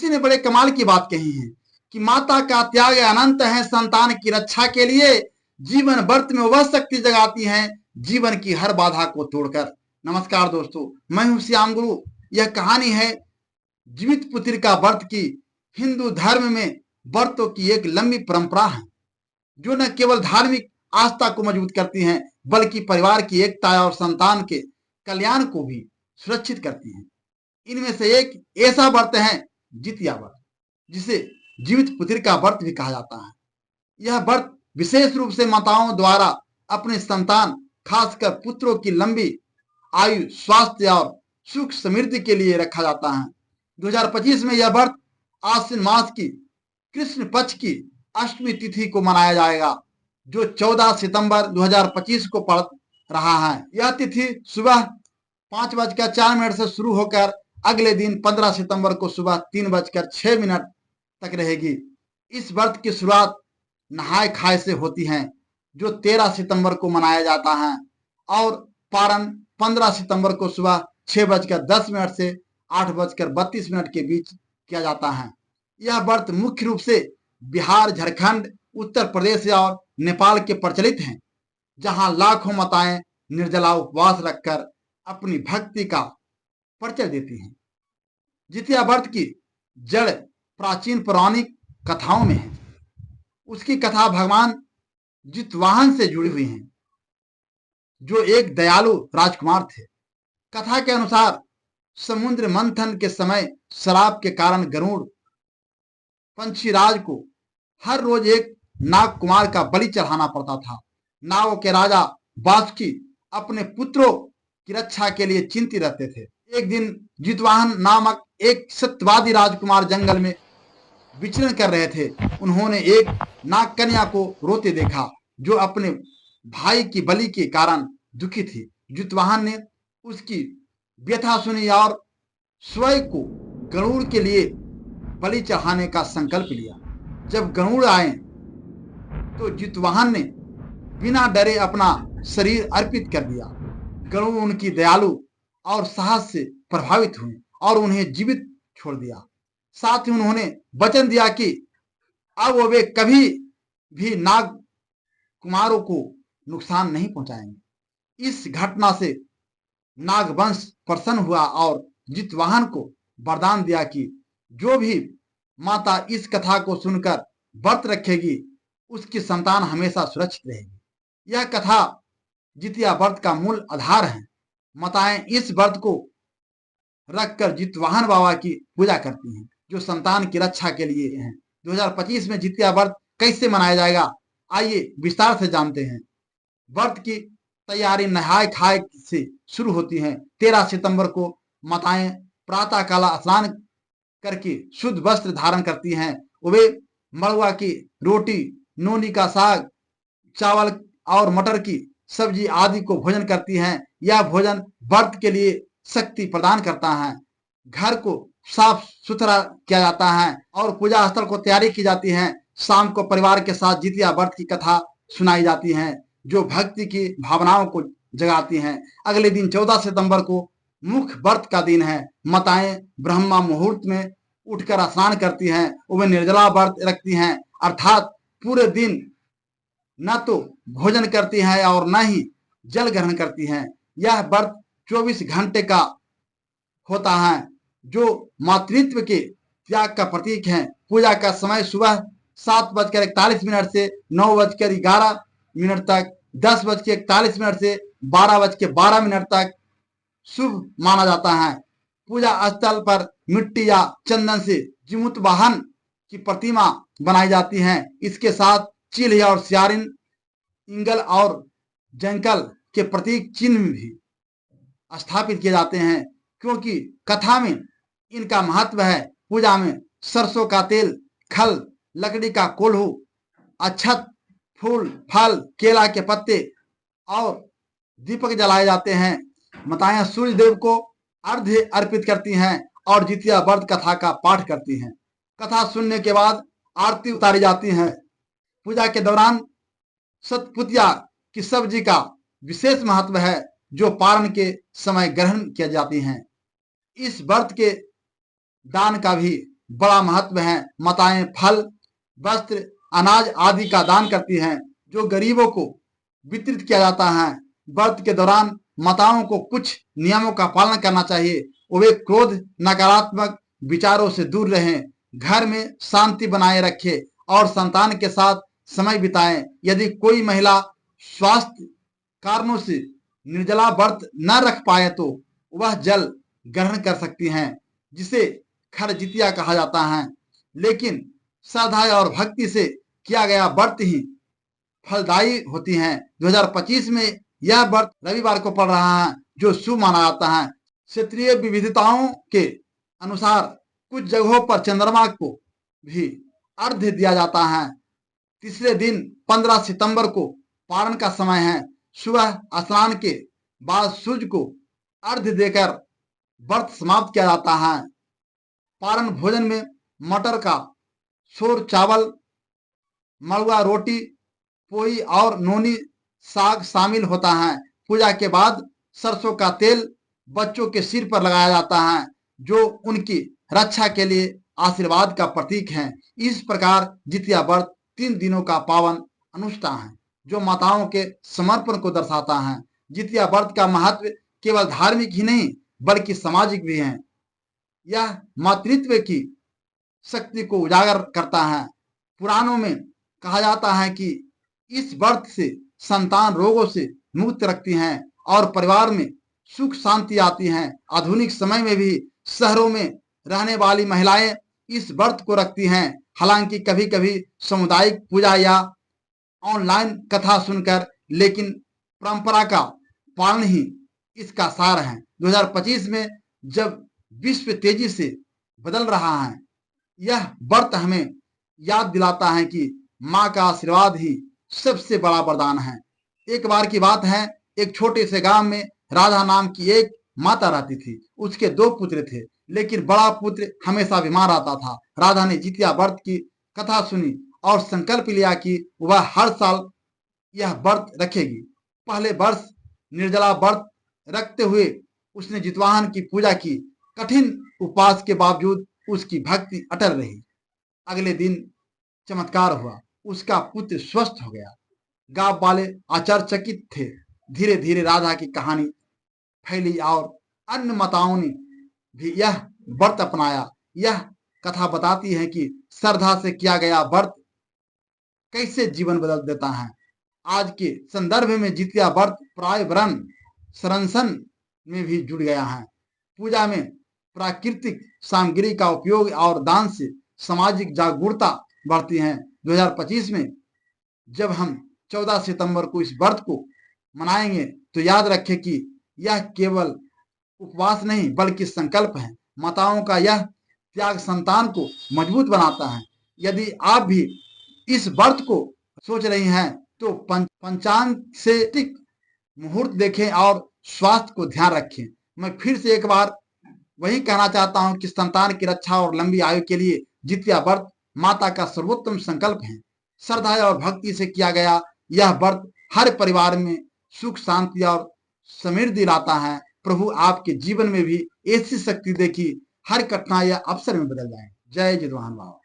किसी ने बड़े कमाल की बात कही है कि माता का त्याग अनंत है संतान की रक्षा के लिए, जीवन व्रत में वह शक्ति जगाती है जीवन की हर बाधा को तोड़कर। नमस्कार दोस्तों, मैं हूं श्याम गुरु। यह कहानी है जीवित पुत्री का व्रत की। हिंदू धर्म में व्रतों की एक लंबी परंपरा है जो न केवल धार्मिक आस्था को मजबूत करती हैं बल्कि परिवार की एकता और संतान के कल्याण को भी सुरक्षित करती हैं। इनमें से एक ऐसा व्रत है जितिया व्रत, जिसे जीवित पुत्री का व्रत भी कहा जाता है। यह व्रत विशेष रूप से माताओं द्वारा अपने संतान, खासकर पुत्रों की लंबी आयु, स्वास्थ्य और सुख समृद्धि के लिए रखा जाता है। 2025 में यह व्रत आश्विन मास की कृष्ण पक्ष की अष्टमी तिथि को मनाया जाएगा, जो 14 सितंबर 2025 को पड़ रहा है। यह तिथि सुबह 5:04 से शुरू होकर अगले दिन 15 सितंबर को सुबह 3:06 तक रहेगी। इस व्रत की शुरुआत नहाय खाए से होती है, जो 13 सितंबर को मनाया जाता है, और पारण 15 सितंबर को सुबह 6:10 से 8:32 के बीच किया जाता है। यह व्रत मुख्य रूप से बिहार, झारखंड, उत्तर प्रदेश और नेपाल के प्रचलित हैं, जहां लाखों माताएं निर्जला उपवास रखकर अपनी भक्ति का परिचय देती हैं। जितिया व्रत की जड़ प्राचीन पौराणिक कथाओं में है। उसकी कथा भगवान जितवाहन से जुड़ी हुई है, जो एक दयालु राजकुमार थे। कथा के अनुसार समुद्र मंथन के समय शराब के कारण गरुड़ पंछीराज को हर रोज एक नाग कुमार का बलि चढ़ाना पड़ता था। नागों के राजा वासुकी अपने पुत्रों की रक्षा के लिए चिंतित रहते थे। एक दिन जितवाहन नामक एक सत्यवादी राजकुमार जंगल में विचरण कर रहे थे। उन्होंने एक नाग कन्या को रोते देखा, जो अपने भाई की बलि के कारण दुखी थी। जितवाहन ने उसकी व्यथा सुनी और स्वयं को गरुड़ के लिए बलि चढ़ाने का संकल्प लिया। जब गरुड़ आए तो जितवाहन ने बिना डरे अपना शरीर अर्पित कर दिया। गरुड़ उनकी दयालु और साहस से प्रभावित हुए और उन्हें जीवित छोड़ दिया। साथ ही उन्होंने वचन दिया कि अब वे कभी भी नाग कुमारों को नुकसान नहीं पहुंचाएंगे। इस घटना से नागवंश प्रसन्न हुआ और जितवाहन को वरदान दिया कि जो भी माता इस कथा को सुनकर व्रत रखेगी, उसकी संतान हमेशा सुरक्षित रहेगी। यह कथा जितिया व्रत का मूल आधार है। माताएं इस व्रत को रखकर जितवाहन बाबा की पूजा करती हैं, जो संतान की रक्षा के लिए हैं। 2025 में जितिया व्रत कैसे मनाया जाएगा, आइए विस्तार से जानते हैं। व्रत की तैयारी नहाय खाए से शुरू होती है। 13 सितंबर को माताएं प्रातः काल स्नान करके शुद्ध वस्त्र धारण करती हैं। वे मड़ुआ की रोटी, नोनी का साग, चावल और मटर की सब्जी आदि को भोजन करती हैं। यह भोजन व्रत के लिए शक्ति प्रदान करता है। घर को साफ सुथरा किया जाता है और पूजा स्थल को तैयारी की जाती है। शाम को परिवार के साथ जितिया व्रत की कथा सुनाई जाती है, जो भक्ति की भावनाओं को जगाती हैं। अगले दिन 14 सितंबर को मुख्य व्रत का दिन है। माताएं ब्रह्मा मुहूर्त में उठकर स्नान करती हैं। वे निर्जला व्रत रखती हैं, अर्थात पूरे दिन न तो भोजन करती हैं और न ही जल ग्रहण करती हैं। यह व्रत 24 घंटे का होता है, जो मातृत्व के त्याग का प्रतीक है। पूजा का समय सुबह 7:41 से 9:11 तक, 10:41 से 12:12 तक शुभ माना जाता है। पूजा स्थल पर मिट्टी या चंदन से जिमुतवाहन की प्रतिमा बनाई जाती है। इसके साथ चील और सियारिन, इंगल और जंकल के प्रतीक चिन्ह भी स्थापित किए जाते हैं, क्योंकि कथा में इनका महत्व है। पूजा में सरसों का तेल, खल, लकड़ी का कोल्हू, अक्षत, फूल, फल, केला के पत्ते और दीपक जलाए जाते हैं। माताएं सूर्य देव को अर्घ्य अर्पित करती हैं और जितिया व्रत कथा का पाठ करती हैं। कथा सुनने के बाद आरती उतारी जाती है। पूजा के दौरान सतपुतिया की सब्जी का विशेष महत्व है, जो पारण के समय ग्रहण किया जाती हैं। इस व्रत के दान का भी बड़ा महत्व है। माताएं फल, वस्त्र, अनाज आदि का दान करती हैं, जो गरीबों को वितरित किया जाता है। व्रत के दौरान माताओं को कुछ नियमों का पालन करना चाहिए। वे क्रोध, नकारात्मक विचारों से दूर रहें, घर में शांति बनाए रखें और संतान के साथ समय बिताएं। यदि कोई महिला स्वास्थ्य कारणों से निर्जला व्रत न रख पाए तो वह जल ग्रहण कर सकती हैं, जिसे खरजितिया कहा जाता है। लेकिन श्रद्धा और भक्ति से किया गया व्रत ही फलदायी होती हैं। 2025 में यह व्रत रविवार को पड़ रहा है, जो शुभ माना जाता है। क्षेत्रीय विविधताओं के अनुसार कुछ जगहों पर चंद्रमा को भी अर्घ्य दिया जाता है। तीसरे दिन 15 सितंबर को पारण का समय है। सुबह स्नान के बाद सूर्य को अर्घ्य देकर व्रत समाप्त किया जाता है। पारण भोजन में मटर का सोर, चावल, मड़ुआ रोटी, पोई और नोनी साग शामिल होता है। पूजा के बाद सरसों का तेल बच्चों के सिर पर लगाया जाता है, जो उनकी रक्षा के लिए आशीर्वाद का प्रतीक है। इस प्रकार जितिया व्रत 3 दिनों का पावन अनुष्ठान है, जो माताओं के समर्पण को दर्शाता है। जितिया व्रत का महत्व केवल धार्मिक ही नहीं बल्कि सामाजिक भी है। यह मातृत्व की शक्ति को उजागर करता है। पुराणों में कहा जाता है कि इस व्रत से संतान रोगों से मुक्त रखती हैं और परिवार में सुख शांति आती है। आधुनिक समय में भी शहरों में रहने वाली महिलाएं इस व्रत को रखती हैं। हालांकि कभी कभी सामुदायिक पूजा या ऑनलाइन कथा सुनकर, लेकिन परंपरा का पालन ही इसका सार है। 2025 में जब विश्व तेजी से बदल रहा है, यह व्रत हमें याद दिलाता है कि माँ का आशीर्वाद ही सबसे बड़ा वरदान है। एक बार की बात है, एक छोटे से गांव में राधा नाम की एक माता रहती थी। उसके 2 पुत्र थे, लेकिन बड़ा पुत्र हमेशा बीमार रहता था। राधा ने जितिया व्रत की कथा सुनी और संकल्प लिया कि वह हर साल यह व्रत रखेगी। पहले वर्ष निर्जला व्रत रखते हुए उसने जितवाहन की पूजा की। कठिन उपवास के बावजूद उसकी भक्ति अटल रही। अगले दिन चमत्कार हुआ, उसका पुत्र स्वस्थ हो गया। गांव वाले आश्चर्यचकित थे। धीरे धीरे राधा की कहानी फैली और अन्य माताओं ने भी यह व्रत अपनाया। यह कथा बताती है कि श्रद्धा से किया गया व्रत कैसे जीवन बदल देता है। आज के संदर्भ में जितिया व्रत पर्यावरण संरक्षण में भी जुड़ गया है। पूजा में प्राकृतिक सामग्री का उपयोग और दान से सामाजिक जागरूकता बढ़ती है। 2025 में जब हम 14 सितंबर को इस व्रत को मनाएंगे तो याद रखें कि यह केवल उपवास नहीं बल्कि संकल्प है। माताओं का यह त्याग संतान को मजबूत बनाता है। यदि आप भी इस व्रत को सोच रही हैं तो पंचांग से टिक मुहूर्त देखें और स्वास्थ्य को ध्यान रखें। मैं फिर से एक बार वही कहना चाहता हूं कि संतान की रक्षा और लंबी आयु के लिए जितिया व्रत माता का सर्वोत्तम संकल्प है। श्रद्धा और भक्ति से किया गया यह व्रत हर परिवार में सुख, शांति और समृद्धि लाता है। प्रभु आपके जीवन में भी ऐसी शक्ति दे कि हर कठिनाई या अवसर में बदल जाए। जय जितवाहन बाबा।